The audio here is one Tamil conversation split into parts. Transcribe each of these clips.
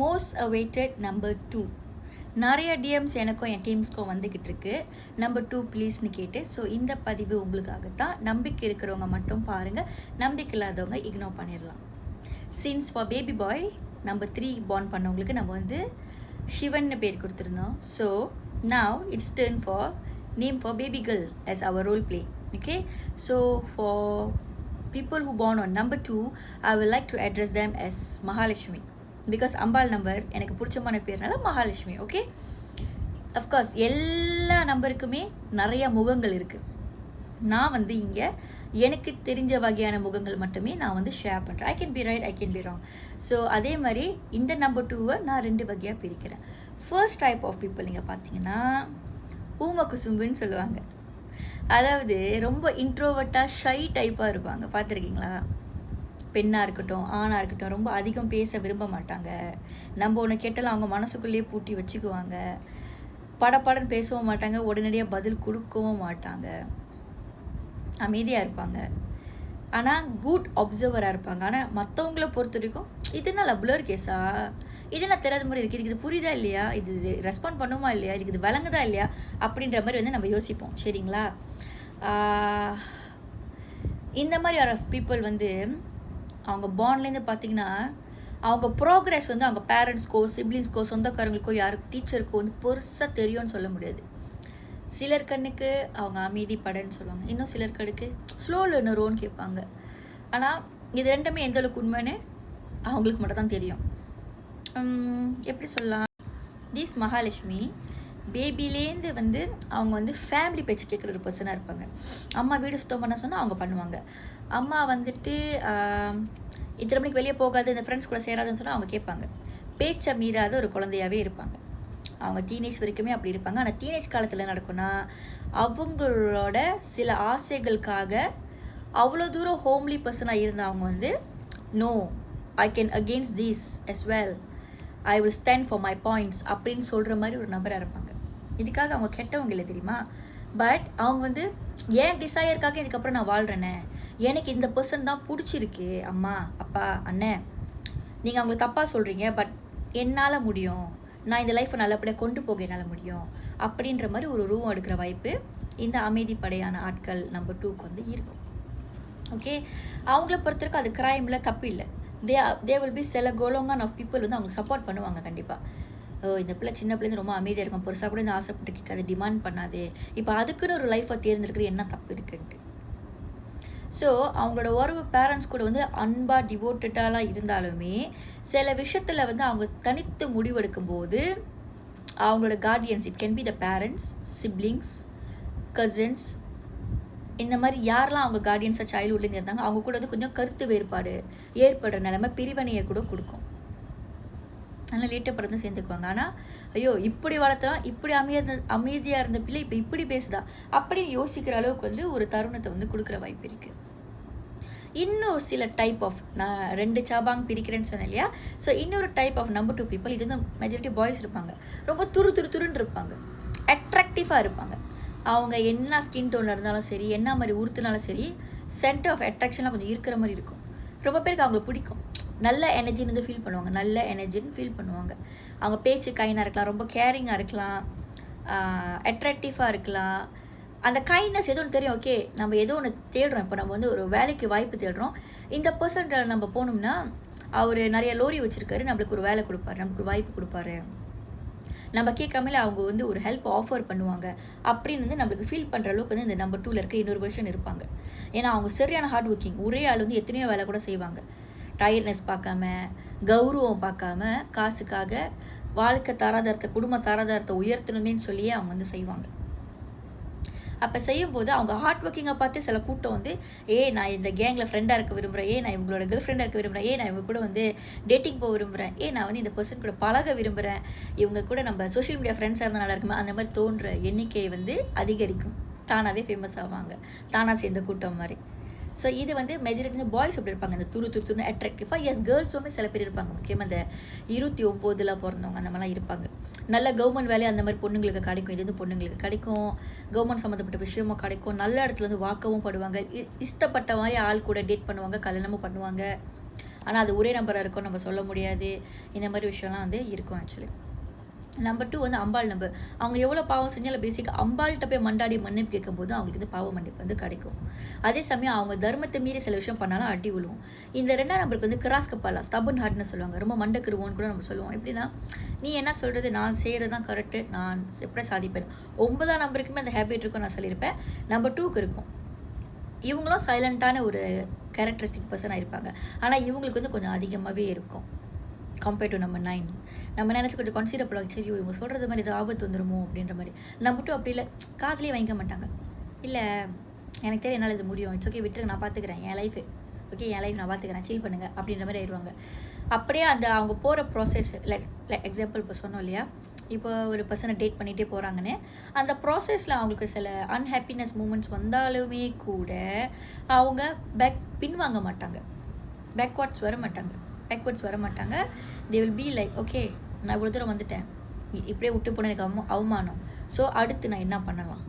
Most awaited number 2. நிறைய டிஎம்ஸ் எனக்கும் என் டீம்ஸ்க்கும் வந்துக்கிட்டு இருக்கு. நம்பர் 2 ப்ளீஸ்னு கேட்டு. ஸோ இந்த பதிவு உங்களுக்காகத்தான். நம்பிக்கை இருக்கிறவங்க மட்டும் பாருங்கள், நம்பிக்கை இல்லாதவங்க இக்னோர் பண்ணிடலாம். Since for baby boy number 3 born பண்ணவங்களுக்கு நம்ம வந்து சிவன்னு பேர் கொடுத்துருந்தோம். So now it's turn for name for baby girl as our role play. Okay, so for people who born on number 2, I would like to address them as Mahalakshmi because Ambal number எனக்கு பிடிச்சமான பேர்னால மகாலட்சுமி. ஓகே, அஃப்கோர்ஸ் எல்லா நம்பருக்குமே நிறைய முகங்கள் இருக்குது. நான் வந்து இங்கே எனக்கு தெரிஞ்ச வகையான முகங்கள் மட்டுமே நான் வந்து ஷேர் பண்ணுறேன். I can be right, I can be wrong. So அதே மாதிரி இந்த நம்பர் 2வை நான் 2 வகையாக பிரிக்கிறேன். ஃபர்ஸ்ட் டைப் ஆஃப் பீப்புள் நீங்கள் பார்த்தீங்கன்னா ஊம குசும்புன்னு சொல்லுவாங்க. அதாவது ரொம்ப இன்ட்ரோவர்ட்டாக ஷை டைப்பாக இருப்பாங்க. பார்த்துருக்கீங்களா? பெண்ணாக இருக்கட்டும் ஆணாக இருக்கட்டும் ரொம்ப அதிகம் பேச விரும்ப மாட்டாங்க. நம்ம ஒன்று கேட்டாலும் அவங்க மனசுக்குள்ளேயே பூட்டி வச்சுக்குவாங்க. படப்படன்னு பேசவும் மாட்டாங்க, உடனடியாக பதில் கொடுக்கவும் மாட்டாங்க, அமைதியாக இருப்பாங்க. ஆனால் குட் அப்சர்வராக இருப்பாங்க. ஆனால் மற்றவங்கள பொறுத்த வரைக்கும் இது என்ன பிளர் கேஸா, இது என்ன தெரியாத மாதிரி இருக்குது, இதுக்கு இது புரியுதா இல்லையா, இது ரெஸ்பாண்ட் பண்ணுமா இல்லையா, இதுக்கு இது விளங்குதா இல்லையா அப்படின்ற மாதிரி வந்து நம்ம யோசிப்போம். சரிங்களா? இந்த மாதிரி ஆர் ஆஃப் பீப்புள் வந்து அவங்க பார்ன்லேருந்து பார்த்திங்கன்னா அவங்க ப்ரோக்ரெஸ் வந்து அவங்க பேரண்ட்ஸ்க்கோ சிப்ளிங்ஸ்க்கோ சொந்தக்காரங்களுக்கோ யாருக்கு டீச்சருக்கோ வந்து பெருசாக தெரியும்னு சொல்ல முடியாது. சிலர் கண்ணுக்கு அவங்க அமைதி படன்னு சொல்லுவாங்க, இன்னும் சிலர் கண்ணுக்கு ஸ்லோ லேர்னரோன்னு கேட்பாங்க. ஆனால் இது ரெண்டுமே எந்த அளவுக்கு உண்மைன்னு அவங்களுக்கு மட்டும் தான் தெரியும். எப்படி சொல்லலாம், திஸ் மகாலட்சுமி பேபிலேருந்து வந்து அவங்க வந்து ஃபேமிலி பேச்சு கேட்குற ஒரு பர்சனாக இருப்பாங்க. அம்மா வீடு சுத்தம் பண்ண சொன்னால் அவங்க பண்ணுவாங்க. அம்மா வந்துட்டு இத்தனை மணிக்கு வெளியே போகாது, இந்த ஃப்ரெண்ட்ஸ் கூட சேராதுன்னு சொன்னால் அவங்க கேட்பாங்க. பேச்சை மீறாத ஒரு குழந்தையாகவே இருப்பாங்க. அவங்க டீனேஜ் வரைக்குமே அப்படி இருப்பாங்க. ஆனால் டீனேஜ் காலத்தில் நடக்கும்னா அவங்களோட சில ஆசைகளுக்காக அவ்வளோ தூரம் ஹோம்லி பர்சனாக இருந்தவங்க வந்து no, I can against this as well, I will stand for my points அப்படின்னு சொல்கிற மாதிரி ஒரு நபராக இருப்பாங்க. இதுக்காக அவங்க கெட்டவங்க இல்லை தெரியுமா? பட் அவங்க வந்து ஏன் டிசையருக்காக இதுக்கப்புறம் நான் வாழ்கிறேனே, எனக்கு இந்த பர்சன் தான் பிடிச்சிருக்கு, அம்மா அப்பா அண்ணன், நீங்கள் அவங்களுக்கு தப்பாக சொல்கிறீங்க, பட் என்னால் முடியும், நான் இந்த லைஃப்பை நல்லபடியாக கொண்டு போக என்னால் முடியும் அப்படின்ற மாதிரி ஒரு ரூம் எடுக்கிற வாய்ப்பு இந்த அமைதிப்படையான ஆட்கள் நம்பர் 2க்கு வந்து இருக்கும். ஓகே, அவங்கள பொறுத்தவரைக்கும் அது கிரைமில் தப்பு இல்லை. தே வில் பி சில கோலோங்கான் ஆஃப் பீப்புள் வந்து அவங்க சப்போர்ட் பண்ணுவாங்க கண்டிப்பாக. இந்த பிள்ளை சின்ன பிள்ளைங்க ரொம்ப அமைதியாக இருக்கும், பெருசாக கூட இந்த ஆசைப்பட்டு கேட்காது, டிமாண்ட் பண்ணாது, இப்போ அதுக்குன்னு ஒரு லைஃப்பை தேர்ந்தெடுக்கிற என்ன தப்பு இருக்குன்ட்டு. ஸோ அவங்களோட உறவு பேரண்ட்ஸ் கூட வந்து அன்பாக டிவோட்டடாலாம் இருந்தாலுமே சில விஷயத்தில் வந்து அவங்க தனித்து முடிவெடுக்கும் போது அவங்களோட guardians, it can be the parents, siblings, cousins, இந்த மாதிரி யாரெல்லாம் அவங்க கார்டியன்ஸாக சைல்ட்ஹுட்லேருந்து இருந்தாங்க அவங்க கூட வந்து கொஞ்சம் கருத்து வேறுபாடு ஏற்படுற நிலைமை பிரிவினையை கூட கொடுக்கும். அதனால் லேட்டாக பிறந்து சேர்ந்துக்குவாங்க. ஆனால் ஐயோ இப்படி வளர்த்தா இப்படி அமைதியாக இருந்த பிள்ளை இப்போ இப்படி பேசுதா அப்படின்னு யோசிக்கிற அளவுக்கு வந்து ஒரு தருணத்தை வந்து கொடுக்குற வாய்ப்பு இருக்குது. இன்னும் சில டைப் ஆஃப், நான் 2 சாபாங் பிரிக்கிறேன்னு சொன்னேன் இல்லையா? ஸோ இன்னொரு டைப் ஆஃப் நம்பர் 2 பீப்புள், இது வந்து மெஜாரிட்டி பாய்ஸ் இருப்பாங்க. ரொம்ப துருன்னு இருப்பாங்க, அட்ராக்டிவாக இருப்பாங்க. அவங்க என்ன ஸ்கின் டோனில் இருந்தாலும் சரி, என்ன மாதிரி உறுத்துனாலும் சரி, சென்டர் ஆஃப் அட்ராக்ஷன்லாம் கொஞ்சம் இருக்கிற மாதிரி இருக்கும். ரொம்ப பேருக்கு அவங்களுக்கு பிடிக்கும். நல்ல எனர்ஜின்னு வந்து ஃபீல் பண்ணுவாங்க, நல்ல எனர்ஜின்னு ஃபீல் பண்ணுவாங்க. அவங்க பேச்சு கைண்டாக இருக்கலாம், ரொம்ப கேரிங்காக இருக்கலாம், அட்ராக்டிவாக இருக்கலாம். அந்த கைண்ட்னஸ் ஏதோ ஒன்று தெரியும். ஓகே, நம்ம ஏதோ ஒன்று தேடுறோம், இப்போ நம்ம வந்து ஒரு வேலைக்கு வாய்ப்பு தேடுறோம், இந்த பர்சன்ட்ட நம்ம போனோம்னா அவர் நிறைய லோரி வச்சுருக்காரு, நம்மளுக்கு ஒரு வேலை கொடுப்பாரு, நமக்கு ஒரு வாய்ப்பு கொடுப்பாரு, நம்ம கேட்காமலே அவங்க வந்து ஒரு ஹெல்ப் ஆஃபர் பண்ணுவாங்க அப்படின்னு வந்து நம்மளுக்கு ஃபீல் பண்ணுற அளவுக்கு வந்து இந்த நம்பர் 2ல் இருக்க இன்னொரு வெர்ஷன் இருப்பாங்க. ஏன்னா அவங்க சரியான ஹார்ட் ஒர்க்கிங், ஒரே ஆள் வந்து எத்தனையோ வேலை கூட செய்வாங்க. டயர்ட்னஸ் பார்க்காம, கௌரவம் பார்க்காம, காசுக்காக வாழ்க்கை தராதாரத்தை, குடும்ப தராதாரத்தை உயர்த்தணுமேன்னு சொல்லியே அவங்க வந்து செய்வாங்க. அப்போ செய்யும்போது அவங்க ஹார்ட் ஒர்க்கிங்கை பார்த்து சில கூட்டம் வந்து நான் இந்த கேங்கில் ஃப்ரெண்டாக இருக்க விரும்புகிறேன், நான் இவங்களோட கேர்ள் ஃப்ரெண்டாக இருக்க விரும்புகிறேன், நான் இவங்க கூட வந்து டேட்டிங் போக விரும்புகிறேன், நான் வந்து இந்த பர்சன் கூட பழக விரும்புகிறேன், இவங்க கூட நம்ம சோஷியல் மீடியா ஃப்ரெண்ட்ஸாக இருந்தால் நல்லா இருக்குமா, அந்த மாதிரி தோன்ற எண்ணிக்கையை வந்து அதிகரிக்கும். தானாகவே ஃபேமஸ் ஆவாங்க, தானாக சேர்ந்த கூட்டம் மாதிரி. ஸோ இது வந்து மெஜாரிட்டி வந்து பாய்ஸ் அப்படி இருப்பாங்க, இந்த துருன்னு அட்ராக்டிவாக. எஸ், கேர்ள்ஸுமே சில பேர் இருப்பாங்க, முக்கியமாக இந்த 29 பிறந்தவங்க அந்த மாதிரிலாம் இருப்பாங்க. நல்ல கவர்மெண்ட் வேலை அந்த மாதிரி பொண்ணுங்களுக்கு கிடைக்கும், இது வந்து பொண்ணுங்களுக்கு கிடைக்கும், கவர்மெண்ட் சம்மந்தப்பட்ட விஷயமும் கிடைக்கும், நல்ல இடத்துல வந்து வாக்கவும் படுவாங்க, இஷ்டப்பட்ட மாதிரி ஆள் கூட டேட் பண்ணுவாங்க, கல்யாணமும் பண்ணுவாங்க. ஆனால் அது ஒரே நம்பராக இருக்கும் நம்ம சொல்ல முடியாது. இந்த மாதிரி விஷயம்லாம் வந்து இருக்கும் ஆக்சுவலி. நம்பர் 2 வந்து அம்பாள் நம்பர். அவங்க எவ்வளோ பாவம் செஞ்சாலும் பேசிக்காக அம்பாள்கிட்ட போய் மண்டாடி மன்னிப்பு கேட்கும்போது அவங்களுக்கு வந்து பாவ மன்னிப்பு வந்து கிடைக்கும். அதே சமயம் அவங்க தர்மத்தை மீறி சில விஷயம் பண்ணாலும் அடி விழுவும். இந்த 2ஆம் நம்பருக்கு வந்து கிராஸ் கப்பாலா, ஸ்டபன் ஹார்ட்னு சொல்லுவாங்க. ரொம்ப மண்டக்குருவோன்னு கூட நம்ம சொல்லுவோம். எப்படின்னா, நீ என்ன சொல்கிறது, நான் செய்கிறது தான் கரெக்டு, நான் எப்படி சாதிப்பேன். 9ஆம் நம்பருக்குமே அந்த ஹேபிட் இருக்கும், நான் சொல்லியிருப்பேன். நம்பர் 2க்கு இருக்கும். இவங்களும் சைலண்ட்டான ஒரு கேரக்டரிஸ்டிக் பர்சனாக இருப்பாங்க. ஆனால் இவங்களுக்கு வந்து கொஞ்சம் அதிகமாகவே இருக்கும் கம்பேர்ட் டு நம்பர் 9. நம்ம நினச்சி கொஞ்சம் கன்சிடர் பண்ணுவாங்க, சரி இவங்க சொல்கிறது மாதிரி ஏதோ ஆபத்து வந்துடுமோ அப்படின்ற மாதிரி. நம்பர் 2 அப்படி இல்லை, காதலியே வாங்கிக்க மாட்டாங்க. இல்லை எனக்கு தெரியும், என்னால் இது முடியும், இட்ஸ் ஓகே, விட்டுருங்க, நான் பார்த்துக்கிறேன், என் லைஃபு ஓகே, என் லைஃப் நான் பார்த்துக்கிறேன், சீல் பண்ணுங்கள் அப்படின்ற மாதிரி ஆயிடுவாங்க. அப்படியே அந்த அவங்க போகிற ப்ராசஸ், லைக் எக்ஸாம்பிள் இப்போ சொன்னோம் இல்லையா, இப்போ ஒரு பர்சனை டேட் பண்ணிகிட்டே போகிறாங்கன்னு, அந்த ப்ராசஸில் அவங்களுக்கு சில அன்ஹாப்பினஸ் மூமெண்ட்ஸ் வந்தாலுமே கூட அவங்க பின்வாங்க மாட்டாங்க, பேக்வேர்ட்ஸ் வர மாட்டாங்க. They will be like, okay நான் இவ்வளோ தூரம் வந்துட்டேன், இப்படியே விட்டு போன எனக்கு அவமானம், ஸோ அடுத்து நான் என்ன பண்ணலாம்,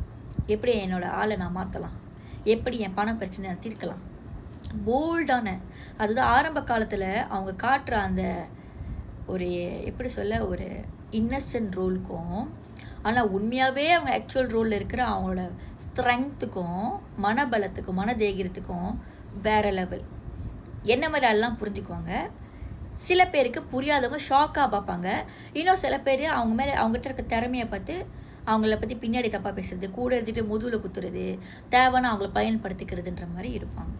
எப்படி என்னோடய ஆளை நான் மாற்றலாம், எப்படி என் பண பிரச்சனை தீர்க்கலாம். போல்டான, அதுதான் ஆரம்ப காலத்தில் அவங்க காட்டுற அந்த ஒரு எப்படி சொல்ல, ஒரு இன்னசென்ட் ரோலுக்கும், ஆனால் உண்மையாகவே அவங்க ஆக்சுவல் ரோலில் இருக்கிற அவங்களோட ஸ்ட்ரென்த்துக்கும் மனபலத்துக்கும் மனதைரியத்துக்கும் வேறு லெவல். என்ன மாதிரி எல்லாம் புரிஞ்சுக்குவாங்க. சில பேருக்கு புரியாதவங்க ஷாக்காக பார்ப்பாங்க. இன்னும் சில பேர் அவங்க மேலே அவங்ககிட்ட இருக்க திறமையை பார்த்து அவங்கள பற்றி பின்னாடி தப்பாக பேசுறது, கூட இருந்துட்டு முதுகில் குத்துறது, தேவைன்னு அவங்கள பயன்படுத்திக்கிறதுன்ற மாதிரி இருப்பாங்க.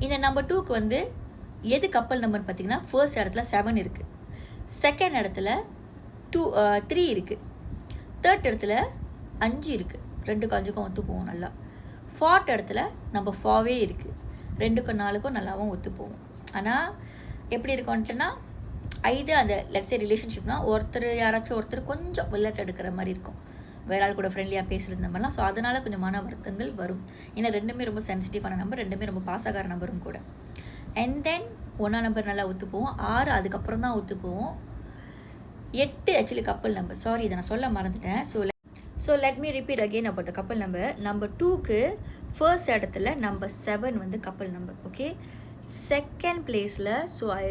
இந்த நம்பர் 2க்கு வந்து எது கப்பல் நம்பர்னு பார்த்தீங்கன்னா, ஃபர்ஸ்ட் இடத்துல 7 இருக்குது, செகண்ட் இடத்துல 3 இருக்குது, தேர்ட் இடத்துல 5 இருக்குது, 2க்கும் 5க்கும் ஒத்து போவோம் நல்லா. ஃபோர்த் இடத்துல நம்பர் 4 இருக்குது, 2க்கும் 4க்கும் நல்லாவும் ஒத்து போவோம். ஆனால் எப்படி இருக்கும்ட்டுனா, அந்த லெட்ஸ் சே ரிலேஷன்ஷிப்னா யாராச்சும் ஒருத்தர் கொஞ்சம் விளையாட்டு எடுக்கிற மாதிரி இருக்கும், வேற ஆள் கூட ஃப்ரெண்ட்லியாக பேசுகிறது இந்த மாதிரிலாம். ஸோ அதனால் கொஞ்சம் மன வருத்தங்கள் வரும். ஏன்னா 2மே ரொம்ப சென்சிட்டிவான நம்பர், 2மே ரொம்ப பாசகார நம்பரும் கூட. அண்ட் தென் 1ஆம் நம்பர் நல்லா ஒத்து போவோம், 6 அதுக்கப்புறம் தான் ஒத்து போவோம், 8 ஆக்சுவலி கப்பல் நம்பர். சாரி, இதை நான் சொல்ல மறந்துட்டேன். So let me repeat again about the கப்பல் நம்பர். நம்பர் 2க்கு ஃபர்ஸ்ட் இடத்துல நம்பர் 7 வந்து கப்பல் நம்பர். ஓகே, செகண்ட் பிளேஸில், so I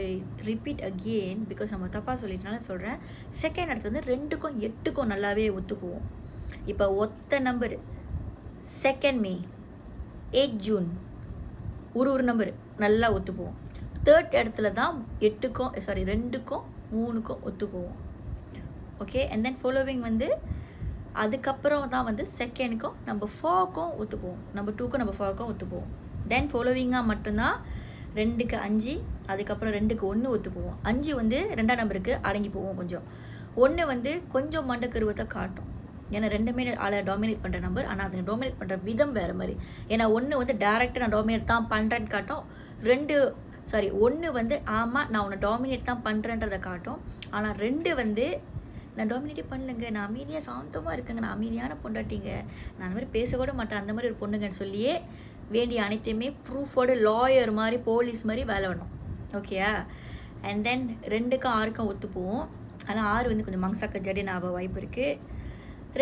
repeat again because நம்ம தப்பாக சொல்லிட்டனால சொல்கிறேன், செகண்ட் இடத்துல வந்து 2க்கும் 8க்கும் நல்லாவே ஒத்து போவோம். இப்போ ஒத்த நம்பர் 2 மே, 8 ஜூன், ஒரு நம்பர் நல்லா ஒத்து போவோம். தேர்ட் இடத்துல தான் 2க்கும் 3க்கும் ஒத்து போவோம். ஓகே, அண்ட் தென் ஃபாலோவிங் வந்து அதுக்கப்புறம் தான் வந்து செகண்டுக்கும் நம்பர் 4க்கும் ஒத்து போவோம், நம்பர் 2க்கும் நம்பர் 4க்கும் ஒத்து போவோம். தென் ஃபாலோவிங்காக மட்டும்தான் 2க்கு 5, அதுக்கப்புறம் 2க்கு 1 ஒத்து போவோம். 5 வந்து 2ஆம் நம்பருக்கு அடங்கி போவோம் கொஞ்சம். 1 வந்து கொஞ்சம் மண்டக்கருவத்தை காட்டும், ஏன்னா 2மே ஆளை டாமினேட் பண்ணுற நம்பர். ஆனால் அது டாமினேட் பண்ணுற விதம் வேறு மாதிரி. ஏன்னா 1 வந்து டேரெக்டாக நான் டாமினேட் தான் பண்ணுறேன்னு காட்டும், 1 வந்து ஆமாம் நான் உன்னை டாமினேட் தான் பண்ணுறேன்றதை காட்டும். ஆனால் 2 வந்து நான் டாமினேட்டே பண்ணலைங்க, நான் அமைதியாக சாந்தமாக இருக்கேங்க, நான் அமைதியான பொண்டாட்டிங்க, நான் அந்த மாதிரி பேசக்கூட மாட்டேன், அந்த மாதிரி ஒரு பொண்ணுங்கன்னு சொல்லியே வேண்டிய அனைத்தையுமே ப்ரூஃபோடு லாயர் மாதிரி போலீஸ் மாதிரி வேலை வேணும். ஓகேயா, அண்ட் தென் 2க்கும் 6க்கும் ஒத்து போவோம். ஆனால் 6 வந்து கொஞ்சம் மங்சாக்க ஜடின்னு ஆக வாய்ப்பு இருக்குது.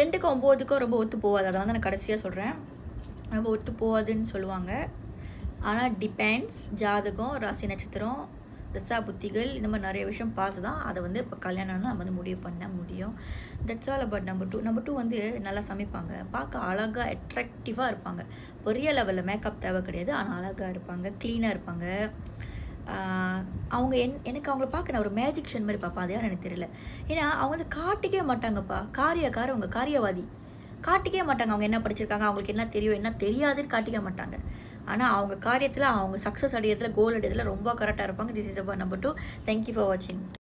2க்கும் 9க்கும் ரொம்ப ஒத்து போகாது, அதை வந்து நான் கடைசியாக சொல்கிறேன், ரொம்ப ஒத்து போகாதுன்னு சொல்லுவாங்க. ஆனால் டிபெண்ட்ஸ், ஜாதகம், ராசி நட்சத்திரம், தசா புத்திகள், இந்த மாதிரி நிறைய விஷயம் பார்த்து தான் அதை வந்து இப்போ கல்யாணம்னா நம்ம வந்து முடிவு பண்ண முடியும். That's all about number 2. Number 2 வந்து நல்லா சமைப்பாங்க, பார்க்க அழகாக அட்ராக்டிவாக இருப்பாங்க, பெரிய லெவலில் மேக்கப் தேவை கிடையாது, ஆனால் அழகாக இருப்பாங்க, க்ளீனாக இருப்பாங்க. அவங்க எனக்கு அவங்கள பார்க்க நான் ஒரு மேஜிக் ஷன் மாதிரி பார்ப்பேன், அது யாரும் எனக்கு தெரியல. ஏன்னா அவங்க வந்து காட்டிக்கவே மாட்டாங்கப்பா, அவங்க காரியவாதி, காட்டிக்கவே மாட்டாங்க. அவங்க என்ன படிச்சிருக்காங்க, அவங்களுக்கு என்ன தெரியும் என்ன தெரியாதுன்னு காட்டிக்க மாட்டாங்க. ஆனால் அவங்க காரியத்தில் அவங்க சக்ஸஸ் அடையிறதுல கோல் அடையிறதுல ரொம்ப கரெக்டாக இருப்பாங்க. This is about number 2. Thank you for வாட்சிங்.